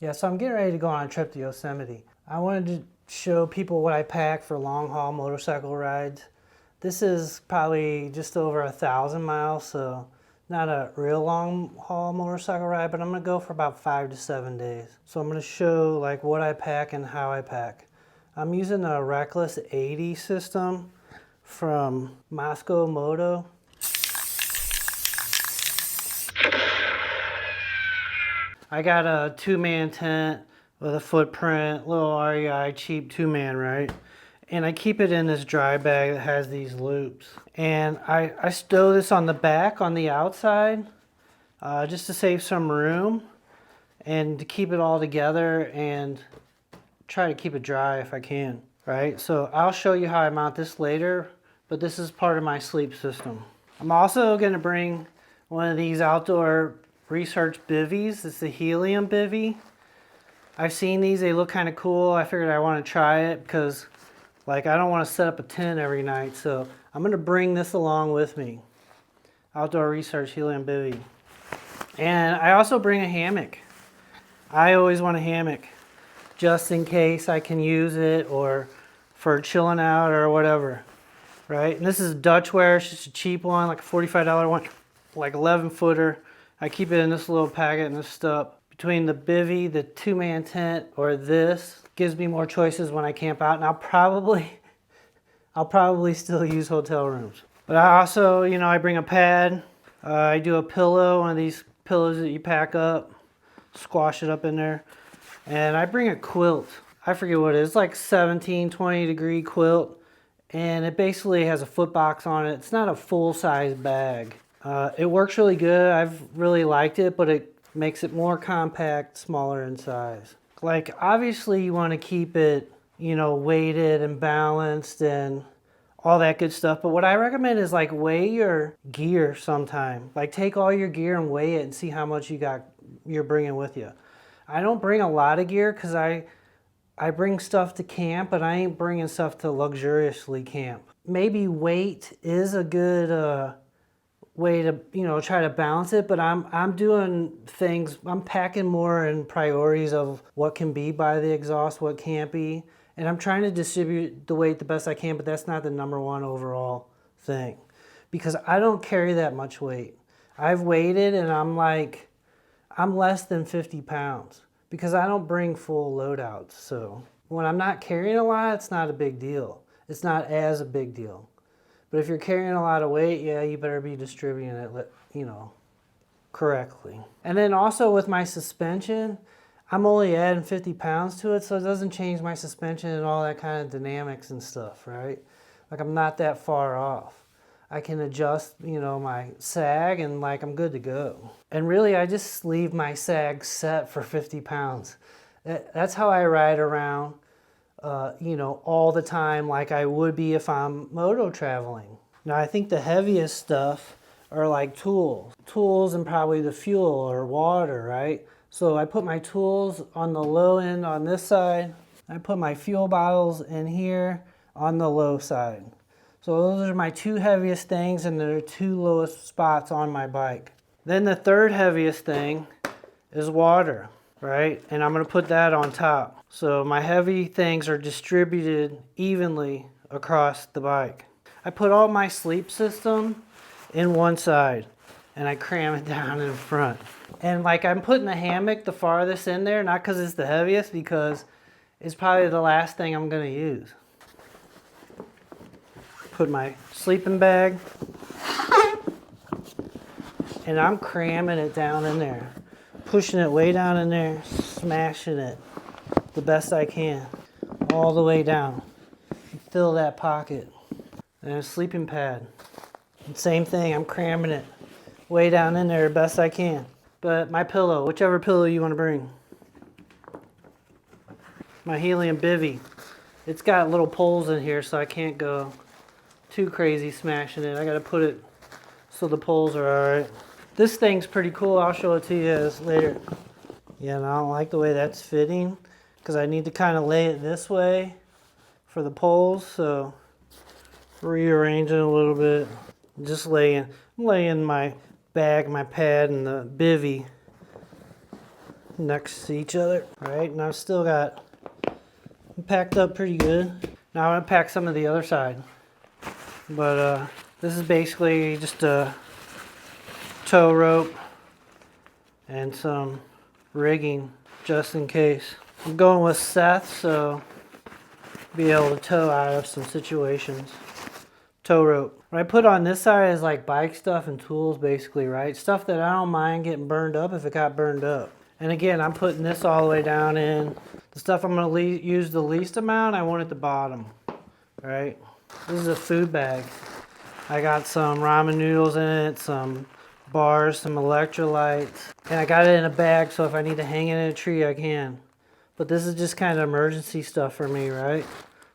Yeah, so I'm getting ready to go on a trip to Yosemite. I wanted to show people what I pack for long haul motorcycle rides. This is probably just over 1,000 miles, so not a real long haul motorcycle ride, but I'm gonna go for about 5 to 7 days. So I'm gonna show like what I pack and how I pack. I'm using a Reckless 80 system from Mosko Moto. I got a 2-man tent with a footprint, little REI, cheap 2-man, right? And I keep it in this dry bag that has these loops. And I stow this on the back, on the outside, just to save some room and to keep it all together and try to keep it dry if I can, right? So I'll show you how I mount this later, but this is part of my sleep system. I'm also gonna bring one of these outdoor research bivvies. It's the helium bivvy. I've seen these, they look kind of cool. I figured I want to try it because like I don't want to set up a tent every night, so I'm going to bring this along with me. Outdoor Research helium bivvy. And I also bring a hammock. I always want a hammock just in case I can use it or for chilling out or whatever, right? And this is Dutchware. It's just a cheap one, like a $45 one, like 11 footer. I keep it in this little packet and this stuff. Between the bivvy, the 2-man tent, or this, gives me more choices when I camp out, and I'll probably still use hotel rooms. But I also, I bring a pad. I do a pillow, one of these pillows that you pack up, squash it up in there. And I bring a quilt. I forget what it is. It's like 17, 20 degree quilt. And it basically has a foot box on it. It's not a full-size bag. It works really good. I've really liked it, but it makes it more compact, smaller in size. Like obviously you want to keep it, weighted and balanced and all that good stuff. But what I recommend is like weigh your gear sometime. Like take all your gear and weigh it and see how much you're bringing with you. I don't bring a lot of gear because I bring stuff to camp, but I ain't bringing stuff to luxuriously camp. Maybe weight is a good way to try to balance it, but I'm doing things, I'm packing more in priorities of what can be by the exhaust, what can't be, and I'm trying to distribute the weight the best I can, but that's not the number one overall thing because I don't carry that much weight. I've weighted and I'm less than 50 pounds because I don't bring full loadouts. So when I'm not carrying a lot, it's not a big deal. It's not as a big deal. But if you're carrying a lot of weight, yeah, you better be distributing it, correctly. And then also with my suspension, I'm only adding 50 pounds to it, so it doesn't change my suspension and all that kind of dynamics and stuff, right? Like I'm not that far off. I can adjust, my sag and I'm good to go. And really, I just leave my sag set for 50 pounds. That's how I ride around. All the time like I would be if I'm moto traveling. Now I think the heaviest stuff are like tools and probably the fuel or water, right? So I put my tools on the low end on this side. I put my fuel bottles in here on the low side. So those are my 2 heaviest things and they're 2 lowest spots on my bike. Then the 3rd heaviest thing is water, right? And I'm gonna put that on top. So my heavy things are distributed evenly across the bike. I put all my sleep system in one side and I cram it down in front. And I'm putting the hammock the farthest in there, not because it's the heaviest, because it's probably the last thing I'm gonna use. Put my sleeping bag and I'm cramming it down in there. Pushing it way down in there, smashing it the best I can, all the way down. Fill that pocket. And a sleeping pad. And same thing, I'm cramming it way down in there the best I can. But my pillow, whichever pillow you want to bring. My helium bivvy. It's got little poles in here so I can't go too crazy smashing it. I gotta put it so the poles are alright. This thing's pretty cool, I'll show it to you later. Yeah, and I don't like the way that's fitting because I need to kind of lay it this way for the poles, so rearrange it a little bit. Just laying my bag, my pad, and the bivvy next to each other. All right, and I've still got packed up pretty good. Now I'm gonna pack some of the other side. But this is basically just a tow rope and some rigging just in case. I'm going with Seth, so be able to tow out of some situations. Tow rope. What I put on this side is like bike stuff and tools basically, right? Stuff that I don't mind getting burned up if it got burned up. And again, I'm putting this all the way down in. The stuff I'm going to use the least amount, I want at the bottom, right? This is a food bag. I got some ramen noodles in it, some bars, some electrolytes. And I got it in a bag, so if I need to hang it in a tree, I can. But this is just kind of emergency stuff for me, right?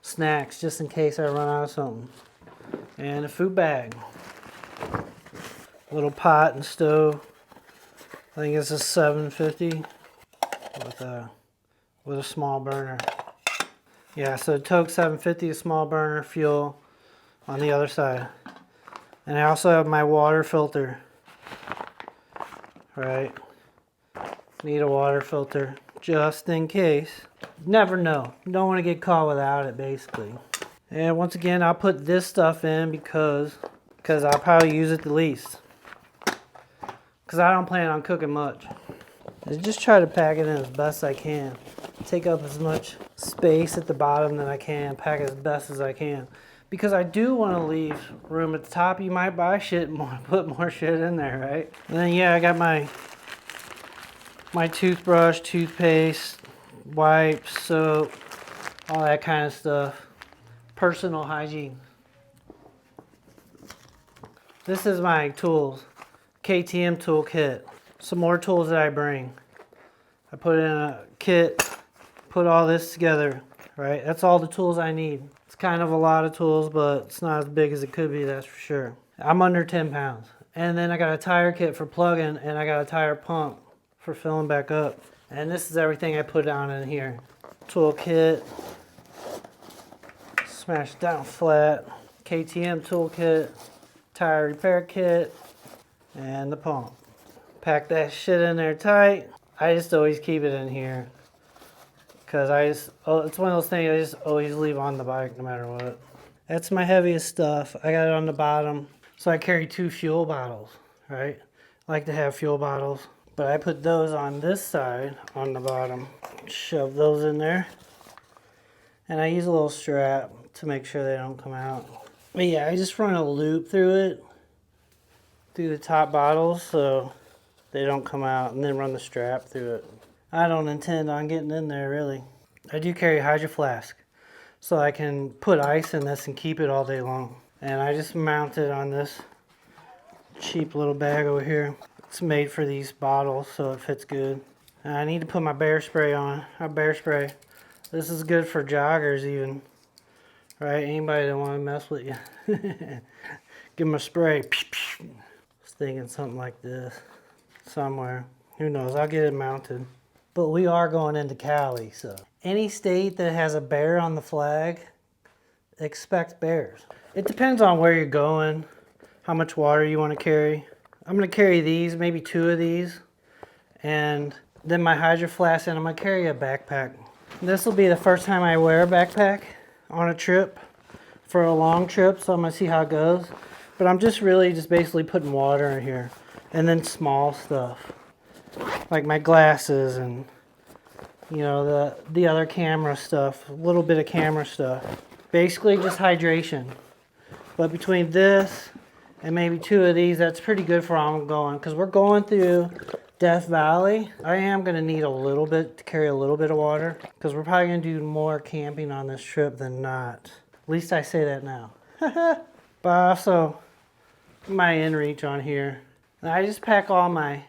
Snacks, just in case I run out of something. And a food bag. Little pot and stove. I think it's a 750 with a small burner. Yeah, so Toke 750, a small burner, fuel on the other side. And I also have my water filter. Right? Need a water filter just in case. Never know. You don't want to get caught without it, basically. And once again, I'll put this stuff in because I'll probably use it the least. Because I don't plan on cooking much. I just try to pack it in as best I can. Take up as much space at the bottom that I can. Pack as best as I can. Because I do want to leave room at the top. You might buy shit and put more shit in there, right? And then yeah, I got my toothbrush, toothpaste, wipes, soap, all that kind of stuff. Personal hygiene. This is my tools. KTM toolkit. Some more tools that I bring. I put it in a kit, put all this together, right? That's all the tools I need. It's kind of a lot of tools, but it's not as big as it could be, that's for sure. I'm under 10 pounds. And then I got a tire kit for plugging, and I got a tire pump for filling back up. And this is everything I put down in here. Toolkit. Smash it down flat. KTM toolkit. Tire repair kit. And the pump. Pack that shit in there tight. I just always keep it in here. Because it's one of those things I just always leave on the bike no matter what. That's my heaviest stuff. I got it on the bottom. So I carry 2 fuel bottles, right? I like to have fuel bottles. But I put those on this side, on the bottom. Shove those in there. And I use a little strap to make sure they don't come out. But yeah, I just run a loop through it. Through the top bottles so they don't come out, and then run the strap through it. I don't intend on getting in there really. I do carry a Hydro Flask so I can put ice in this and keep it all day long. And I just mount it on this cheap little bag over here. It's made for these bottles so it fits good. And I need to put my bear spray on. Our bear spray. This is good for joggers even. Right? Anybody that want to mess with you. Give them a spray. Thinking something like this somewhere. Who knows? I'll get it mounted. But we are going into Cali, so any state that has a bear on the flag, expect bears. It depends on where you're going, how much water you want to carry. I'm going to carry these, maybe 2 of these, and then my Hydro Flask, and I'm going to carry a backpack. This will be the first time I wear a backpack on a trip for a long trip, so I'm going to see how it goes. But I'm just basically putting water in here. And then small stuff. Like my glasses and, you know, the other camera stuff. A little bit of camera stuff. Basically just hydration. But between this and maybe 2 of these, that's pretty good for where I'm going. Because we're going through Death Valley. I am going to need a little bit to carry a little bit of water. Because we're probably going to do more camping on this trip than not. At least I say that now. But also my inReach on here. And I just pack all my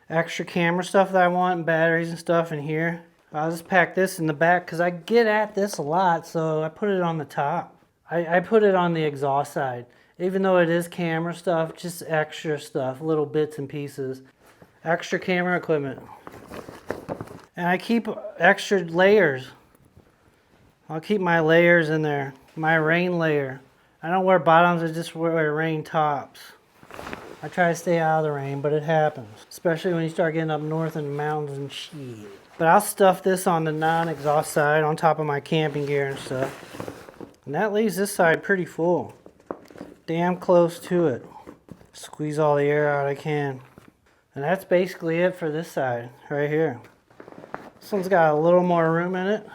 extra camera stuff that I want and batteries and stuff in here. I'll just pack this in the back because I get at this a lot, so I put it on the top. I put it on the exhaust side. Even though it is camera stuff, just extra stuff, little bits and pieces. Extra camera equipment. And I keep extra layers. I'll keep my layers in there. My rain layer. I don't wear bottoms, I just wear rain tops. I try to stay out of the rain, but it happens. Especially when you start getting up north in the mountains and shit. But I'll stuff this on the non-exhaust side on top of my camping gear and stuff. And that leaves this side pretty full. Damn close to it. Squeeze all the air out I can. And that's basically it for this side, right here. This one's got a little more room in it.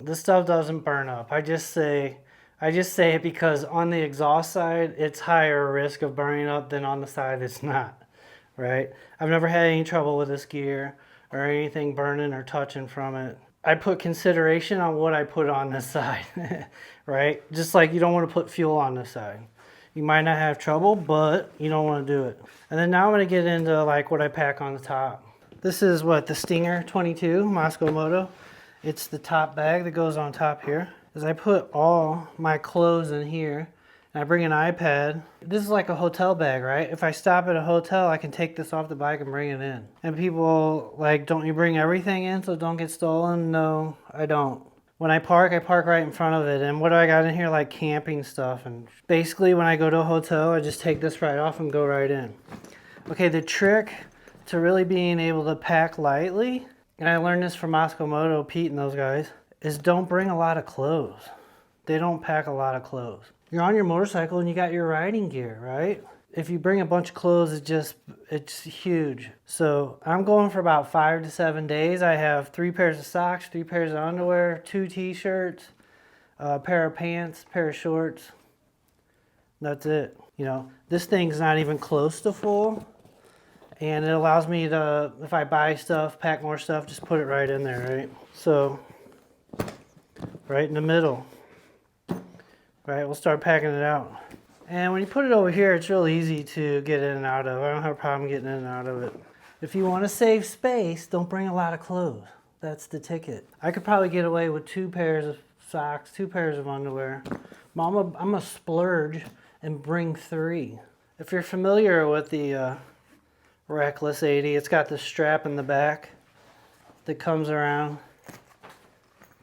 This stuff doesn't burn up. I just say it because on the exhaust side, it's higher risk of burning up than on the side it's not, right? I've never had any trouble with this gear or anything burning or touching from it. I put consideration on what I put on this side, right? Just like you don't want to put fuel on this side. You might not have trouble, but you don't want to do it. And then now I'm going to get into like what I pack on the top. This is what, the Stinger 22 Mosko Moto. It's the top bag that goes on top here. Is I put all my clothes in here, and I bring an iPad. This is like a hotel bag, right? If I stop at a hotel, I can take this off the bike and bring it in. And people like, don't you bring everything in so don't get stolen? No, I don't. When I park right in front of it. And what do I got in here? Like camping stuff. And basically when I go to a hotel, I just take this right off and go right in. Okay, the trick to really being able to pack lightly, and I learned this from Mosko Moto, Pete and those guys, is don't bring a lot of clothes. They don't pack a lot of clothes. You're on your motorcycle and you got your riding gear, right? If you bring a bunch of clothes, it's huge. So I'm going for about 5 to 7 days. I have 3 pairs of socks, 3 pairs of underwear, 2 t-shirts, a pair of pants, a pair of shorts. That's it. You know, this thing's not even close to full. And it allows me to, if I buy stuff, pack more stuff, just put it right in there, right? So, right in the middle. Right, we'll start packing it out. And when you put it over here, it's real easy to get in and out of. I don't have a problem getting in and out of it. If you want to save space, don't bring a lot of clothes. That's the ticket. I could probably get away with 2 pairs of socks, 2 pairs of underwear. But I'm a splurge and bring 3. If you're familiar with the Reckless 80, it's got the strap in the back that comes around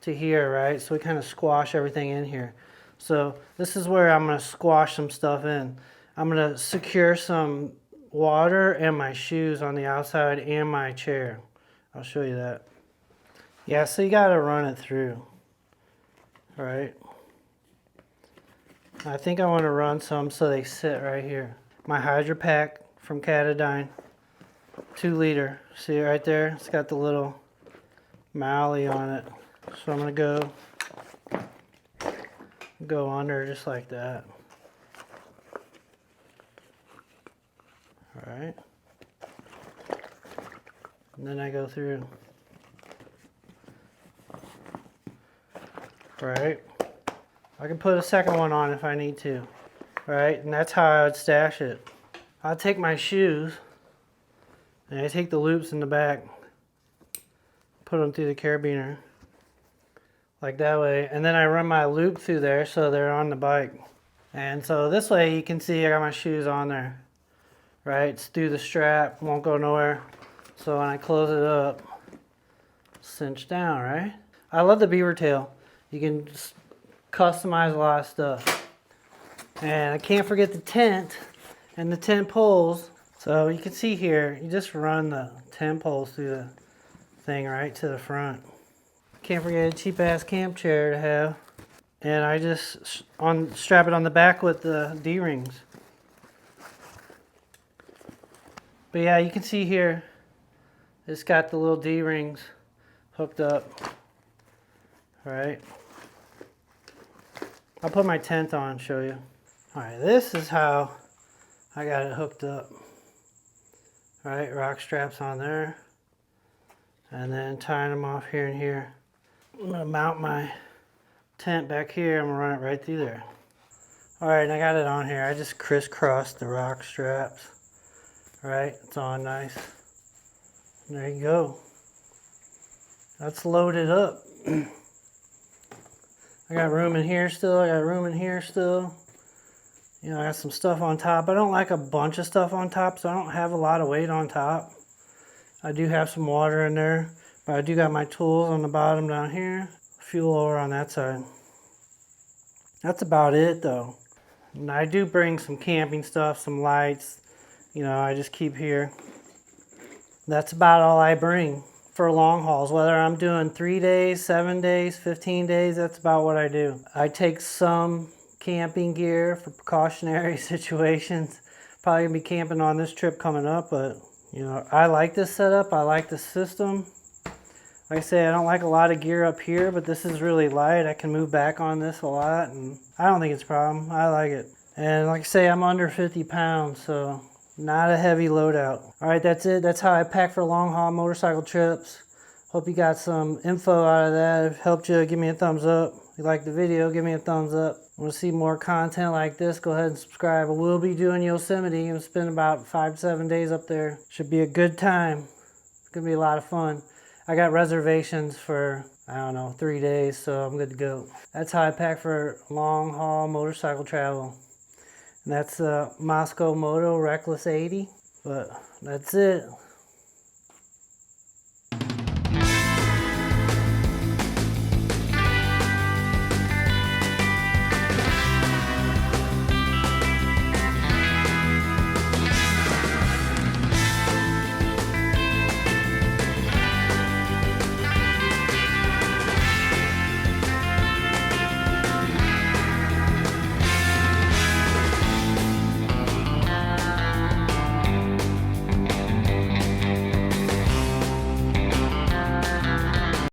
to here, right? So we kind of squash everything in here. So this is where I'm going to squash some stuff in. I'm going to secure some water and my shoes on the outside and my chair. I'll show you that. Yeah, so you got to run it through. All right. I think I want to run some so they sit right here. My Hydro Pack from Katadyn, 2 liter. See it right there? It's got the little mallet on it. So I'm going to go under just like that. All right. And then I go through. All right. I can put a second one on if I need to. All right, and that's how I would stash it. I'll take my shoes and I take the loops in the back, put them through the carabiner. Like that way, and then I run my loop through there so they're on the bike. And so this way you can see I got my shoes on there, right? It's through the strap, won't go nowhere. So when I close it up, cinch down, right? I love the beaver tail. You can just customize a lot of stuff. And I can't forget the tent and the tent poles. So you can see here, you just run the tent poles through the thing right to the front. Can't forget a cheap ass camp chair to have. And I just strap it on the back with the D-rings. But yeah, you can see here, it's got the little D-rings hooked up. Alright. I'll put my tent on and show you. Alright, this is how I got it hooked up. Alright, rock straps on there. And then tying them off here and here. I'm going to mount my tent back here. I'm going to run it right through there. Alright, and I got it on here. I just crisscrossed the rock straps. Alright, it's on nice. And there you go. That's loaded up. I got room in here still. I got room in here still. You know, I got some stuff on top. I don't like a bunch of stuff on top, so I don't have a lot of weight on top. I do have some water in there. But I do got my tools on the bottom down here. Fuel over on that side. That's about it though. And I do bring some camping stuff, some lights, you know, I just keep here. That's about all I bring for long hauls. Whether I'm doing 3 days, 7 days, 15 days, that's about what I do. I take some camping gear for precautionary situations. Probably gonna be camping on this trip coming up, but you know, I like this setup. I like the system. Like I say, I don't like a lot of gear up here, but this is really light. I can move back on this a lot, and I don't think it's a problem. I like it. And like I say, I'm under 50 pounds, so not a heavy loadout. All right, that's it. That's how I pack for long haul motorcycle trips. Hope you got some info out of that. If it helped you, give me a thumbs up. If you liked the video, give me a thumbs up. Want to see more content like this, go ahead and subscribe. I will be doing Yosemite. I'm spending about 5 to 7 days up there. Should be a good time. It's going to be a lot of fun. I got reservations for, I don't know, 3 days, so I'm good to go. That's how I pack for long haul motorcycle travel. And that's Mosko Moto Reckless 80. But that's it.